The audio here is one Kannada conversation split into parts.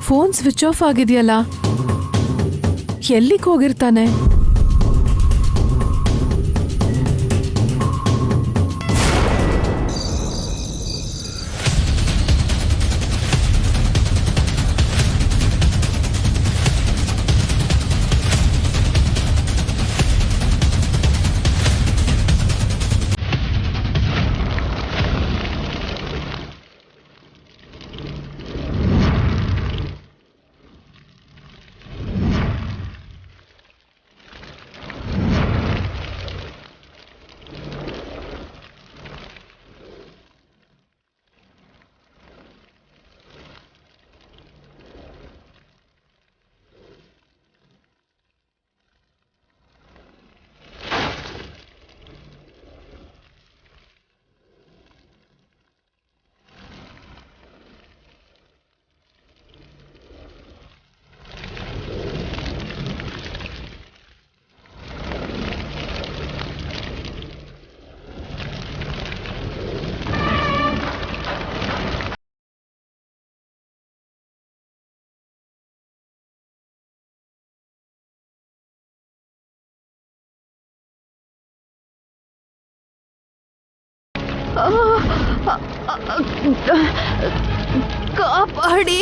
ಫೋನ್ ಸ್ವಿಚ್ ಆಫ್ ಆಗಿದೆಯಲ್ಲ, ಎಲ್ಲಿಗೆ ಹೋಗಿರ್ತಾನೆ? ಕಾಪಾಡಿ.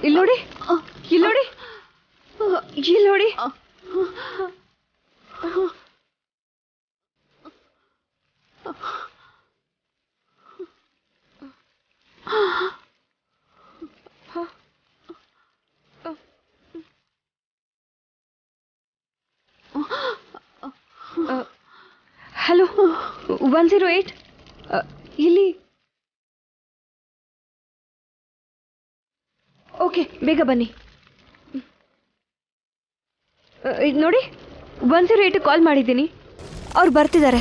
ಇಲ್ಲೋಡಿ, ಇಲ್ಲೋಡಿ, ಇಲ್ಲೋಡಿ. ಹಲೋ, 108 ಇಲ್ಲಿ. ಓಕೆ, ಬೇಗ ಬನ್ನಿ. ನೋಡಿ, 108 ಕಾಲ್ ಮಾಡಿದ್ದೀನಿ, ಅವ್ರು ಬರ್ತಿದ್ದಾರೆ.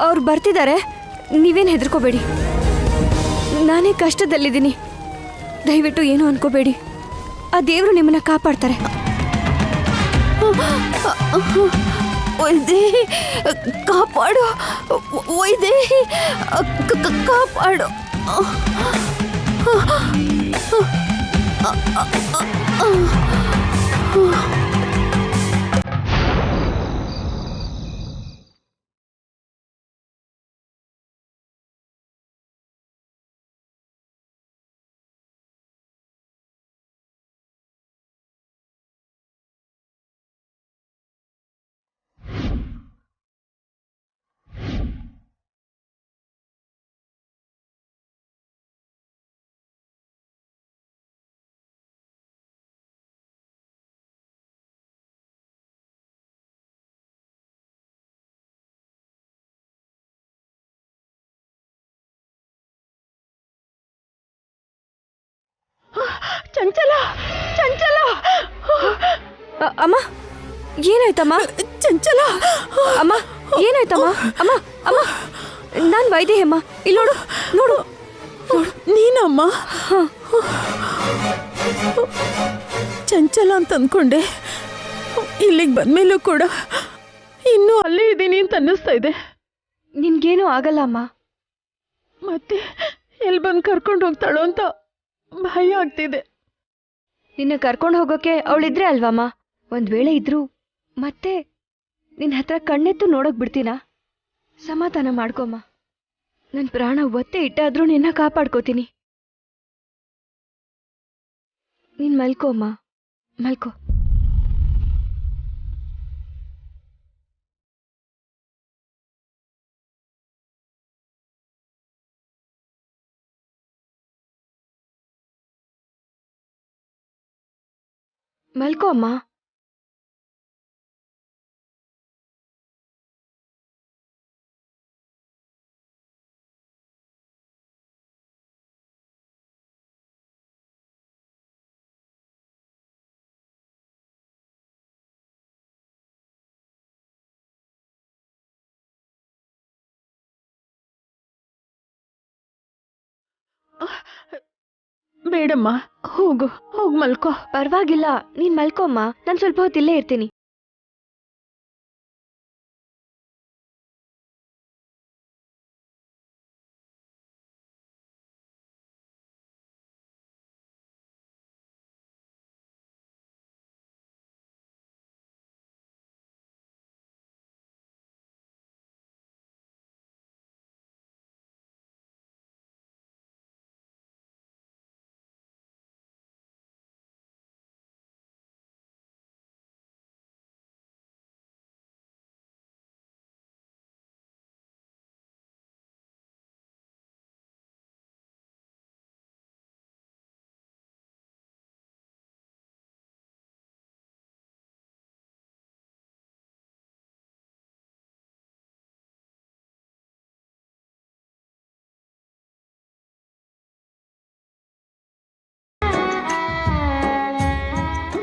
ಅವ್ರು ಬರ್ತಿದ್ದಾರೆ, ನೀವೇನು ಹೆದರ್ಕೋಬೇಡಿ. ನಾನೇ ಕಷ್ಟದಲ್ಲಿದ್ದೀನಿ, ದಯವಿಟ್ಟು ಏನು ಅನ್ಕೋಬೇಡಿ. ಆ ದೇವರು ನಿಮ್ಮನ್ನ ಕಾಪಾಡ್ತಾರೆ. ವೈದೇಹಿ ಕಾಪಾಡು, ವೈದೇಹಿ ಕಾಪಾಡು. ಚಂಚಲ, ಚಂಚಲ. ಅಮ್ಮ, ಏನಾಯ್ತಮ್ಮ? ಚಂಚಲ, ಅಮ್ಮ, ಏನಾಯ್ತಮ್ಮ? ಅಮ್ಮ, ಅಮ್ಮ, ನಾನು ವೈದೇಹಿ ಅಮ್ಮ. ಇಲ್ಲಿ ನೋಡು, ನೋಡು, ನೀನಮ್ಮ? ಚಂಚಲ ಅಂತ ಅಂದ್ಕೊಂಡೆ. ಇಲ್ಲಿಗೆ ಬಂದ್ಮೇಲೂ ಕೂಡ ಇನ್ನೂ ಅಲ್ಲೇ ಇದ್ದೀನಿ ಅಂತ ಅನ್ನಿಸ್ತಾ ಇದೆ. ನಿನ್ಗೇನು ಆಗಲ್ಲ ಅಮ್ಮ. ಮತ್ತೆ ಎಲ್ಲಿ ಬಂದು ಕರ್ಕೊಂಡು ಹೋಗ್ತಾಳೋ ಅಂತ ಭಯ ಆಗ್ತಿದೆ. ನಿನ್ನ ಕರ್ಕೊಂಡು ಹೋಗೋಕೆ ಅವಳಿದ್ರೆ ಅಲ್ವಮ್ಮ? ಒಂದ್ ವೇಳೆ ಇದ್ರು ಮತ್ತೆ ನಿನ್ನ ಹತ್ರ ಕಣ್ಣೆತ್ತು ನೋಡೋಕ್ ಬಿಡ್ತೀನಾ? ಸಮಾಧಾನ ಮಾಡ್ಕೊಮ್ಮ. ನನ್ನ ಪ್ರಾಣ ಒತ್ತೆ ಇಟ್ಟಾದ್ರೂ ನಿನ್ನ ಕಾಪಾಡ್ಕೋತೀನಿ. ನೀನ್ ಮಲ್ಕೋ ಅಮ್ಮ, ಮಲ್ಕೋ. ಮಲ್ಕೋ ಅಮ್ಮ. ಬೇಡಮ್ಮ, ಹೋಗು, ಹೋಗ್ ಮಲ್ಕೋ. ಪರವಾಗಿಲ್ಲ, ನೀನ್ ಮಲ್ಕೊಮ್ಮ, ನಾನು ಸ್ವಲ್ಪ ಹೊತ್ತು ಇಲ್ಲೇ ಇರ್ತೀನಿ.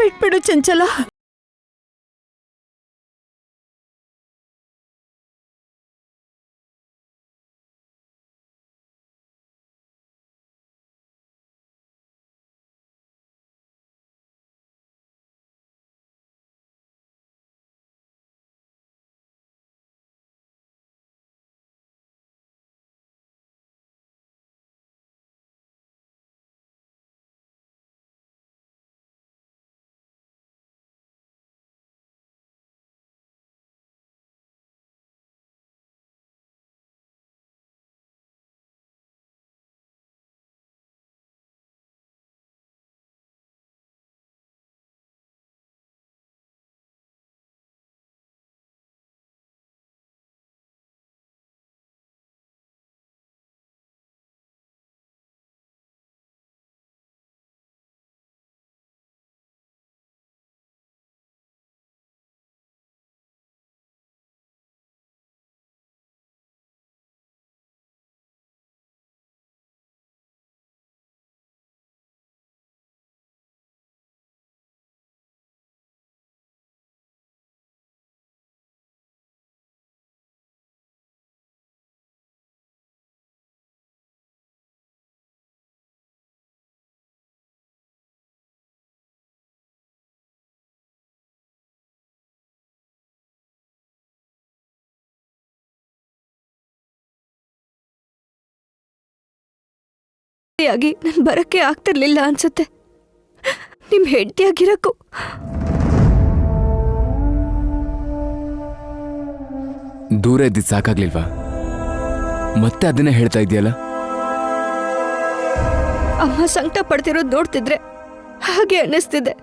ಬಿಟ್ಬಿಡು ಚಂಚಲ. ಆಗಿ ನನ್ ಬರಕ್ಕೆ ಆಗ್ತಿರ್ಲಿಲ್ಲ ಅನ್ಸುತ್ತೆ. ನಿಮ್ ಹೆಂಡತಿಯಾಗಿರಕ್ಕೂ ದೂರ ಇದ್ದಿದ್ದು ಸಾಕಾಗ್ಲಿಲ್ವಾ? ಮತ್ತೆ ಅದನ್ನೇ ಹೇಳ್ತಾ ಇದೆಯಲ್ಲ. ಅಮ್ಮ ಸಂಕಟ ಪಡ್ತಿರೋದು ನೋಡ್ತಿದ್ರೆ ಹಾಗೆ ಅನ್ನಿಸ್ತಿದೆ.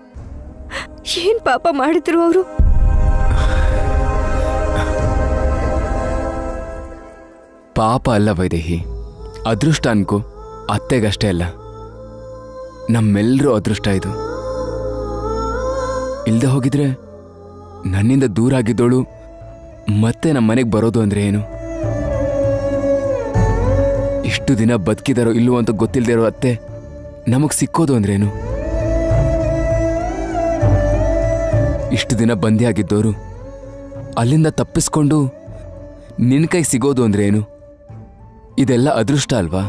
ಏನ್ ಪಾಪ ಮಾಡಿದ್ರು ಅವರು? ಪಾಪ ಅಲ್ಲ ವೈದೇಹಿ, ಅದೃಷ್ಟ ಅನ್ಕೋ. ಅತ್ತೆಗಷ್ಟೇ ಅಲ್ಲ, ನಮ್ಮೆಲ್ಲರೂ ಅದೃಷ್ಟ ಇದು. ಇಲ್ದೆ ಹೋಗಿದ್ರೆ ನನ್ನಿಂದ ದೂರ ಆಗಿದ್ದೋಳು ಮತ್ತೆ ನಮ್ಮ ಮನೆಗೆ ಬರೋದು ಅಂದ್ರೆ ಏನು? ಇಷ್ಟು ದಿನ ಬದುಕಿದಾರೋ ಇಲ್ಲವೋ ಅಂತ ಗೊತ್ತಿಲ್ಲದೆ ಇರೋ ಅತ್ತೆ ನಮಗ್ ಸಿಕ್ಕೋದು ಅಂದ್ರೇನು? ಇಷ್ಟು ದಿನ ಬಂದಿಯಾಗಿದ್ದೋರು ಅಲ್ಲಿಂದ ತಪ್ಪಿಸ್ಕೊಂಡು ನಿನ್ನ ಕೈ ಸಿಗೋದು ಅಂದ್ರೆ ಏನು? ಇದೆಲ್ಲ ಅದೃಷ್ಟ ಅಲ್ವಾ?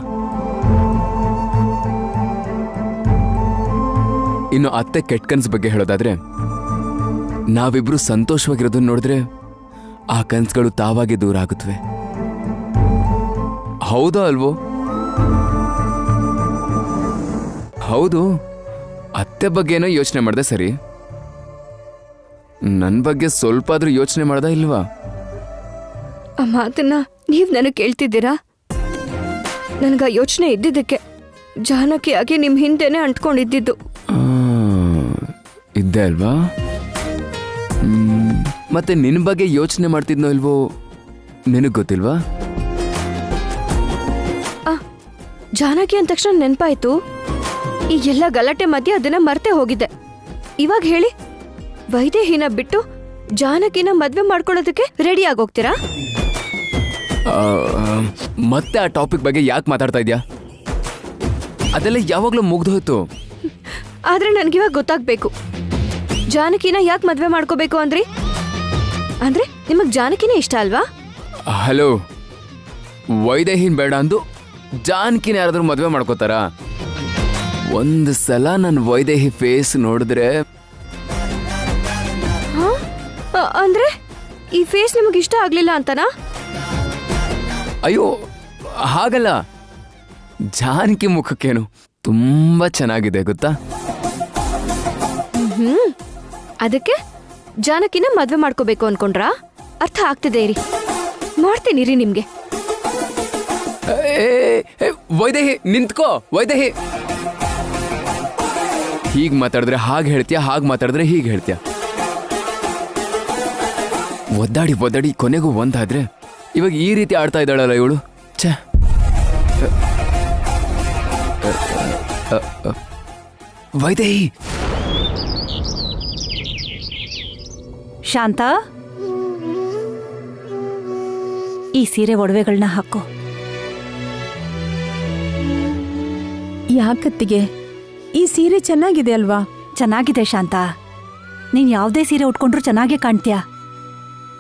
ಇನ್ನು ಅತ್ತೆ ಕೆಟ್ಟ ಕನ್ಸು ಬಗ್ಗೆ ಹೇಳೋದಾದ್ರೆ, ನಾವಿಬ್ರು ಸಂತೋಷವಾಗಿರೋದನ್ನ ನೋಡಿದ್ರೆ ಆ ಕನ್ಸುಗಳು ತಾವಾಗಿ ದೂರ ಆಗುತ್ತವೆ. ಹೌದಾ ಅಲ್ವೋ? ಹೌದು. ಅತ್ತೆ ಬಗ್ಗೆನೋ ಯೋಚನೆ ಮಾಡ್ದೆ ಸರಿ, ನನ್ನ ಬಗ್ಗೆ ಸ್ವಲ್ಪ ಆದ್ರೂ ಯೋಚನೆ ಮಾಡ್ದ ಇಲ್ವಾ? ಆ ಮಾತನ್ನ ನೀವ್ ನನಗೆ ಕೇಳ್ತಿದ್ದೀರಾ? ನನಗ ಯೋಚನೆ ಇದ್ದಿದ್ದಕ್ಕೆ ಜಾನಕಿಯಾಗಿ ನಿಮ್ ಹಿಂದೆನೆ ಅಂಟ್ಕೊಂಡಿದ್ದಿದ್ದು. ಇದ್ದೆ ಅಲ್ವಾ? ಮತ್ತೆ ನಿನ್ನ ಬಗ್ಗೆ ಯೋಚನೆ ಮಾಡ್ತಿದ್ನೋ ಇಲ್ವೋ ನಿನಗ್ ಗೊತ್ತಿಲ್ವಾ? ಜಾನಕಿ ಅಂದ ತಕ್ಷಣ ನೆನಪಾಯ್ತು. ಈ ಎಲ್ಲ ಗಲಾಟೆ ಮಧ್ಯೆ ಅದನ್ನ ಮರ್ತೆ ಹೋಗಿದ್ದೆ. ಇವಾಗ ಹೇಳಿ, ವೈದೇಹಿನ ಬಿಟ್ಟು ಜಾನಕಿನ ಮದ್ವೆ ಮಾಡ್ಕೊಳ್ಳೋದಕ್ಕೆ ರೆಡಿ ಆಗೋಗ್ತೀರಾ? ಮತ್ತೆ ಆ ಟಾಪಿಕ್ ಬಗ್ಗೆ ಯಾಕೆ ಮಾತಾಡ್ತಾ ಇದ್ಯಾ? ಅದೆಲ್ಲ ಯಾವಾಗ್ಲೂ ಮುಗ್ದೋಯ್ತು. ಆದ್ರೆ ನನ್ಗಿವಾಗ ಗೊತ್ತಾಗ್ಬೇಕು, ಜಾನಕಿನ ಯಾಕೆ ಮದ್ವೆ ಮಾಡ್ಕೋಬೇಕು ಅಂದ್ರಿ? ಅಂದ್ರೆ ನಿಮಗ್ ಜಾನಕಿನೇ ಇಷ್ಟ ಅಲ್ವಾ? ಹಲೋ, ವೈದೇಹಿನ್ ಬೇಡ ಅಂದು ಜಾನ್ಕಿನ ಯಾರಾದ್ರೂ ಮದ್ವೆ ಮಾಡ್ಕೋತಾರ? ಒಂದು ಸಲ ನನ್ನ ವೈದೇಹಿ ಫೇಸ್ ನೋಡಿದ್ರೆ ಅಂದ್ರೆ ಈ ಫೇಸ್ ನಿಮಗೆ ಇಷ್ಟ ಆಗ್ಲಿಲ್ಲ ಅಂತನಾ? ಅಯ್ಯೋ ಹಾಗಲ್ಲ, ಜಾನಕಿ ಮುಖಕ್ಕೇನು ತುಂಬಾ ಚೆನ್ನಾಗಿದೆ ಗೊತ್ತಾ. ಅದಕ್ಕೆ ಜಾನಕಿನ ಮದ್ವೆ ಮಾಡ್ಕೋಬೇಕು ಅನ್ಕೊಂಡ್ರಾ? ಅರ್ಥ ಆಗ್ತಿದೆ ಇರಿ, ಮಾಡ್ತೀನಿ ರೀ ನಿಮ್ಗೆ. ವೈದೇಹಿ ನಿಂತ್ಕೋ. ವೈದೇಹಿ, ಹೀಗ್ ಮಾತಾಡಿದ್ರೆ ಹಾಗೆ ಹೇಳ್ತೀಯ, ಹಾಗೆ ಮಾತಾಡಿದ್ರೆ ಹೀಗೆ ಹೇಳ್ತೀಯ. ಒದ್ದಾಡಿ ಒದ್ದಾಡಿ ಕೊನೆಗೂ ಒಂದಾದ್ರೆ ಇವಾಗ ಈ ರೀತಿ ಆಡ್ತಾ ಇದ್ದಾಳಲ್ಲ ಇವಳು. ಛೇ, ವೈದೇಹಿ. ಶಾಂತ, ಈ ಸೀರೆ ಒಡವೆಗಳನ್ನ ಹಾಕೋ. ಯಾಕತ್ತಿಗೆ? ಈ ಸೀರೆ ಚೆನ್ನಾಗಿದೆ ಅಲ್ವಾ? ಚೆನ್ನಾಗಿದೆ ಶಾಂತ, ನೀನ್ ಯಾವುದೇ ಸೀರೆ ಉಟ್ಕೊಂಡ್ರು ಚೆನ್ನಾಗೇ ಕಾಣ್ತೀಯ.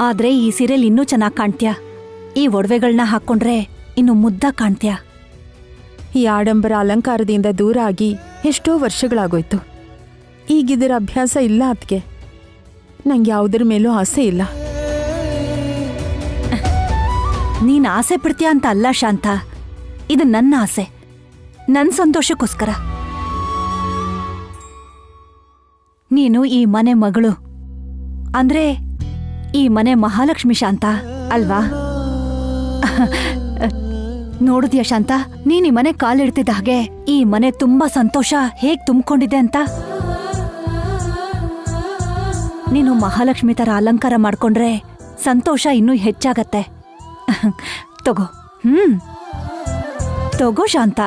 ಆದ್ರೆ ಈ ಸೀರೆಲಿ ಇನ್ನೂ ಚೆನ್ನಾಗಿ ಕಾಣ್ತೀಯ. ಈ ಒಡವೆಗಳನ್ನ ಹಾಕ್ಕೊಂಡ್ರೆ ಇನ್ನು ಮುದ್ದಾಗಿ ಕಾಣ್ತೀಯ. ಈ ಆಡಂಬರ ಅಲಂಕಾರದಿಂದ ದೂರ ಆಗಿ ಎಷ್ಟೋ ವರ್ಷಗಳಾಗೋಯ್ತು. ಈಗಿದರ ಅಭ್ಯಾಸ ಇಲ್ಲ ಅದಕ್ಕೆ. ನಂಗೆ ಯಾವುದರ ಮೇಲೂ ಆಸೆ ಇಲ್ಲ. ನೀನ್ ಆಸೆ ಪಡ್ತೀಯ ಅಂತ ಅಲ್ಲ ಶಾಂತ, ಇದು ನನ್ನ ಆಸೆ, ನನ್ನ ಸಂತೋಷಕ್ಕೋಸ್ಕರ. ನೀನು ಈ ಮನೆ ಮಗಳು, ಅಂದ್ರೆ ಈ ಮನೆ ಮಹಾಲಕ್ಷ್ಮಿ ಶಾಂತ ಅಲ್ವಾ? ನೋಡಿದ್ಯಾ ಶಾಂತ, ನೀನ್ ಈ ಮನೆ ಕಾಲಿಡ್ತಿದ್ದ ಹಾಗೆ ಈ ಮನೆ ತುಂಬಾ ಸಂತೋಷ ಹೇಗ್ ತುಂಬಿಕೊಂಡಿದೆ ಅಂತ. ನೀನು ಮಹಾಲಕ್ಷ್ಮಿ ತರ ಅಲಂಕಾರ ಮಾಡ್ಕೊಂಡ್ರೆ ಸಂತೋಷ ಇನ್ನೂ ಹೆಚ್ಚಾಗತ್ತೆ. ತಗೋ, ತಗೋ ಶಾಂತ.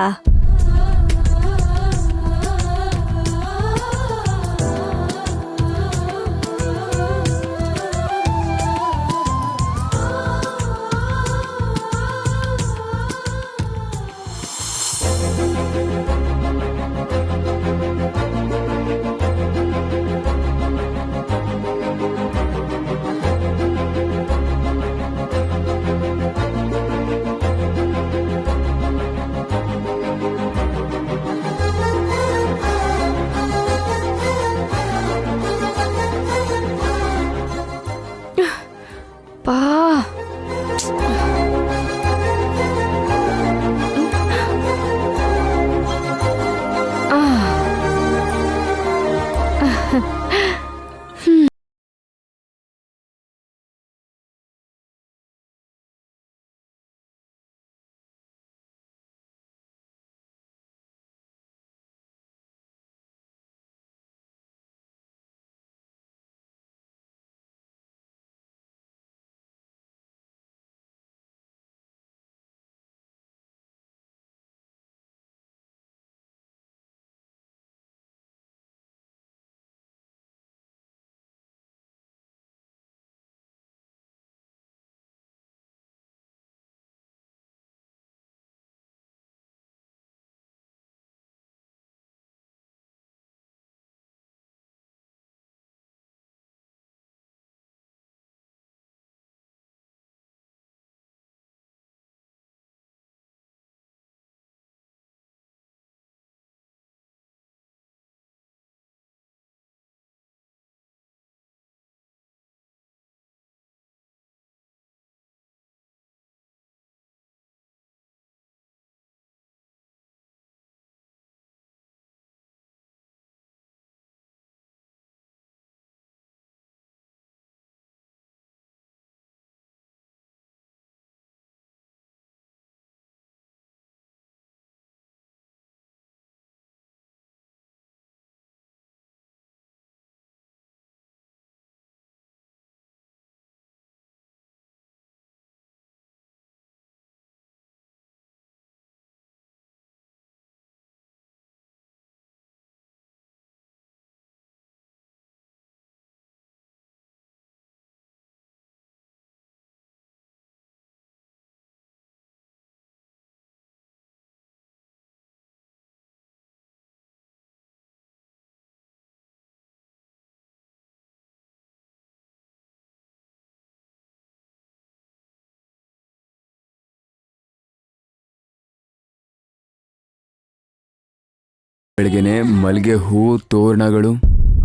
ಬೆಳಗ್ಗೆನೆ ಮಲ್ಲಿಗೆ ಹೂ ತೋರಣಗಳು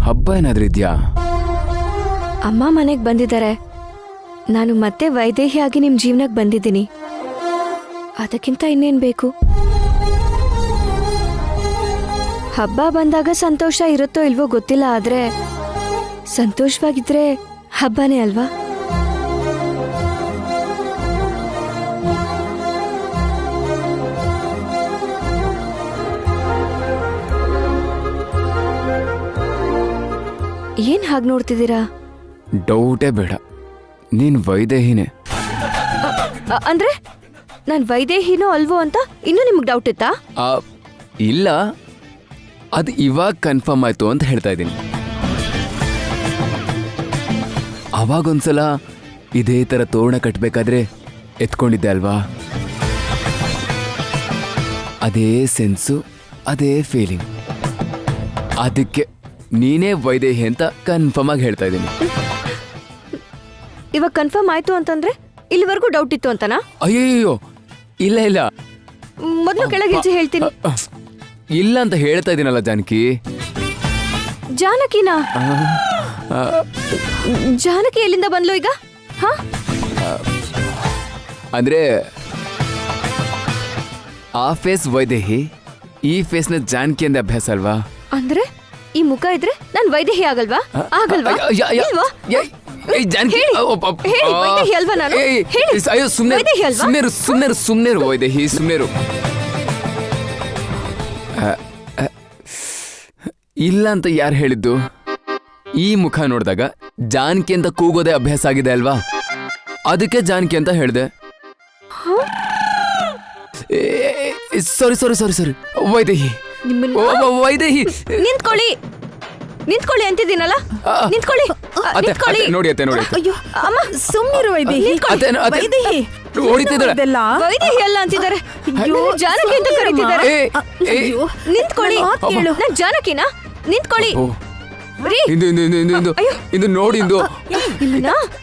ಹಬ್ಬ ಏನಾದ್ರೂ ಇದ್ಯಾ? ಅಮ್ಮ ಮನೆಗೆ ಬಂದಿದ್ದಾರೆ. ನಾನು ಮತ್ತೆ ವೈದೇಹಿಯಾಗಿ ನಿಮ್ ಜೀವನಕ್ಕೆ ಬಂದಿದ್ದೀನಿ. ಅದಕ್ಕಿಂತ ಇನ್ನೇನ್ ಬೇಕು? ಹಬ್ಬ ಬಂದಾಗ ಸಂತೋಷ ಇರುತ್ತೋ ಇಲ್ವೋ ಗೊತ್ತಿಲ್ಲ, ಆದ್ರೆ ಸಂತೋಷವಾಗಿದ್ರೆ ಹಬ್ಬನೇ ಅಲ್ವಾ? ಏನ್ ಹಾಗೆ ನೋಡ್ತಿದ್ದೀರಾ? ಡೌಟೇ ಬೇಡ, ನೀನ್ ವೈದೇಹಿನೇ. ಅಂದ್ರೆ ನಾನ್ ವೈದೇಹಿನೋ ಅಲ್ವೋ ಅಂತ ಇನ್ನೂ ನಿಮ್ಗೆ ಡೌಟ್ ಇತ್ತಾ? ಇಲ್ಲ, ಅದು ಇವಾಗ ಕನ್ಫರ್ಮ್ ಆಯ್ತು ಅಂತ ಹೇಳ್ತಾ ಇದ್ದೀನಿ. ಅವಾಗೊಂದ್ಸಲ ಇದೇ ತರ ತೋರಣ ಕಟ್ಟಬೇಕಾದ್ರೆ ಎತ್ಕೊಂಡಿದ್ದೆ ಅಲ್ವಾ? ಅದೇ ಸೆನ್ಸು, ಅದೇ ಫೀಲಿಂಗ್. ಅದಕ್ಕೆ ನೀನೇ ವೈದೇಹಿ ಅಂತ ಕನ್ಫರ್ಮ್ ಆಗಿ ಹೇಳ್ತಾ ಇದ್ದೀನಿ. ಇವಾಗ ಕನ್ಫರ್ಮ್ ಆಯ್ತು ಅಂತಂದ್ರೆ ಇಲ್ಲಿವರೆಗೂ ಡೌಟ್ ಇತ್ತು ಅಂತನಾ? ಅಯ್ಯಯ್ಯೋ, ಇಲ್ಲ ಇಲ್ಲ, ಮೊದಲು ಕೆಳಗಿಳಿಸಿ ಹೇಳ್ತೀನಿ. ಇಲ್ಲ ಅಂತ ಹೇಳ್ತಾ ಇದ್ದೀನಲ್ಲ ಜಾನಕಿ. ಜಾನಕಿನಾ? ಜಾನಕಿ ಎಲ್ಲಿಂದ ಬಂದ್ಲು ಈಗ? ಹಾ, ಅಂದ್ರೆ ಆ ಫೇಸ್ ವೈದೇಹಿ, ಈ ಫೇಸ್ನ ಜಾನಕಿ ಅಂದ ಅಭ್ಯಾಸ ಅಲ್ವಾ? ಅಂದ್ರೆ ಈ ಮುಖ ಇದ್ರೆ ನಾನ್ ವೈದೇಹಿ ಆಗಲ್ವಾ? ಆಗಲ್ವಾ? ಇಲ್ವಾ? ಜಾನಕಿ, ಹೇಳಿ, ವೈದೇಹಿ ಅಲ್ವಾ ನಾನು? ಹೇಳಿ. ಅಯ್ಯೋ, ವೈದೇಹಿ ಅಲ್ವಾ? ಸುಮ್ನೆರು ವೈದೇಹಿ, ಸುಮ್ನೆರು. ಇಲ್ಲ ಅಂತ ಯಾರು ಹೇಳಿದ್ದು? ಈ ಮುಖ ನೋಡಿದಾಗ ಜಾನಕಿ ಅಂತ ಕೂಗೋದೇ ಅಭ್ಯಾಸ ಆಗಿದೆ ಅಲ್ವಾ? ಅದಕ್ಕೆ ಜಾನಕಿ ಅಂತ ಹೇಳಿದೆ. ಸಾರಿ ವೈದೇಹಿ. ವೈದೇಹಿ, ನಿಂತ್ಕೊಳ್ಳಿ ಅಂತಿದ್ದೀನಲ್ಲ, ನಿಂತ್ಕೊಳ್ಳಿ. ನೋಡಿ ಅತ್ತೆ, ನೋಡಿ ಅಯ್ಯೋ ಅಮ್ಮ, ಸುಮ್ನಿರು ವೈದೇಹಿ. ವೈದೇಹಿ ಹೊಡಿತಿದ್ದಾಳೆ. ಇದೆಲ್ಲ ವೈದೇಹಿ ಅಲ್ಲ ಅಂತಿದ್ದಾರೆ. ಜಾನಕಿ ಅಂತ ಕರೀತಿದ್ದಾರೆ. ನಿಂತ್ಕೊಳ್ಳಿ. ನಾನ್ ಜಾನಕಿನಾ? ನಿಂತ್ಕೊಳ್ಳಿ. ಇಂದು ನೋಡಿ, ಇಂದು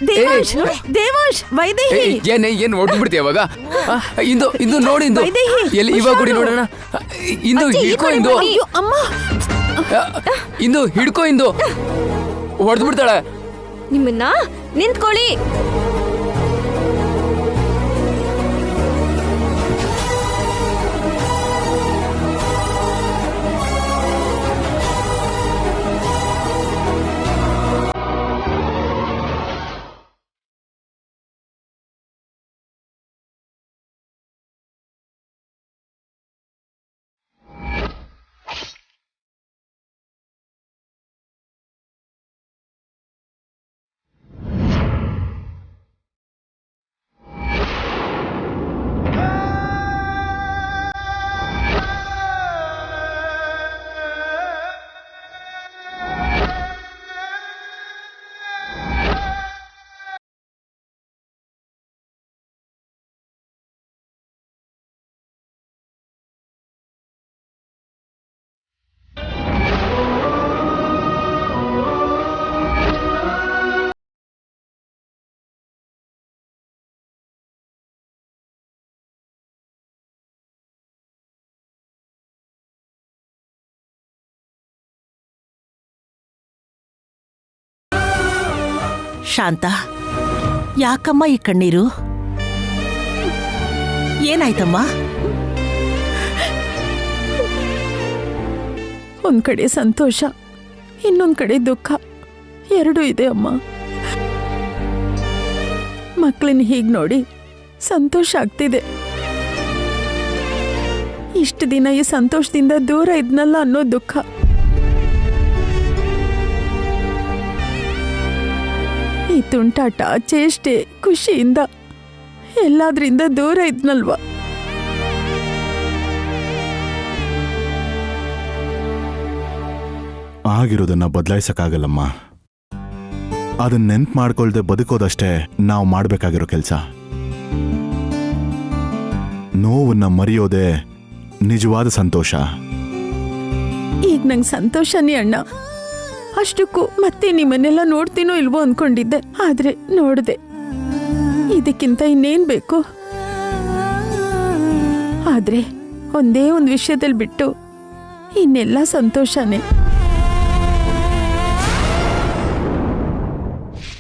ದೇವಾಂಶ್ ವೈದೇಹಿ ಏನ್ ಹೊಡ್ಬಿಡ್ತೀಯ ಅವಾಗ? ಇಂದು ನೋಡಿ, ಇಂದು ಎಲ್ಲಿ ಇವಾಗ ಕೊಡಿ ನೋಡೋಣ. ಇಂದು ಹಿಡ್ಕೊ, ಇಂದು ಅಮ್ಮ, ಇಂದು ಹಿಡ್ಕೊ, ಇಂದು ಹೊಡೆದು ಬಿಡ್ತಾಳೆ ನಿಮ್ಮನ್ನ. ನಿಂತ್ಕೊಳ್ಳಿ. ಶಾಂತ, ಯಾಕಮ್ಮ ಈ ಕಣ್ಣೀರು? ಏನಾಯ್ತಮ್ಮ? ಒಂದ್ ಕಡೆ ಸಂತೋಷ, ಇನ್ನೊಂದ್ ಕಡೆ ದುಃಖ, ಎರಡೂ ಇದೆ ಅಮ್ಮ. ಮಕ್ಕಳನ್ನ ಹೀಗ್ ನೋಡಿ ಸಂತೋಷ ಆಗ್ತಿದೆ. ಇಷ್ಟು ದಿನ ಈ ಸಂತೋಷದಿಂದ ದೂರ ಇದ್ನಲ್ಲ ಅನ್ನೋ ದುಃಖ. ಈ ತುಂಟಾಟ, ಚೇಷ್ಟೆ, ಖುಷಿಯಿಂದ ಎಲ್ಲಾದ್ರಿಂದ ದೂರ ಇದ್ನಲ್ವಾ? ಆಗಿರೋದನ್ನ ಬದಲಾಯಿಸಕ್ಕಾಗಲ್ಲಮ್ಮ. ಅದನ್ನ ನೆನ್ಪು ಮಾಡ್ಕೊಳ್ದೆ ಬದುಕೋದಷ್ಟೇ ನಾವು ಮಾಡ್ಬೇಕಾಗಿರೋ ಕೆಲಸ. ನೋವನ್ನ ಮರೆಯೋದೇ ನಿಜವಾದ ಸಂತೋಷ. ಈಗ ನಂಗೆ ಸಂತೋಷನೇ ಅಣ್ಣ. ಅಷ್ಟಕ್ಕೂ ಮತ್ತೆ ನಿಮ್ಮನ್ನೆಲ್ಲ ನೋಡ್ತೀನೋ ಇಲ್ವೋ ಅನ್ಕೊಂಡಿದ್ದೆ, ಆದ್ರೆ ನೋಡ್ದೆ. ಇದಕ್ಕಿಂತ ಇನ್ನೇನ್ ಬೇಕು? ಆದ್ರೆ ಒಂದೇ ಒಂದು ವಿಷಯದಲ್ಲಿ ಬಿಟ್ಟು ಇನ್ನೆಲ್ಲ ಸಂತೋಷನೇ.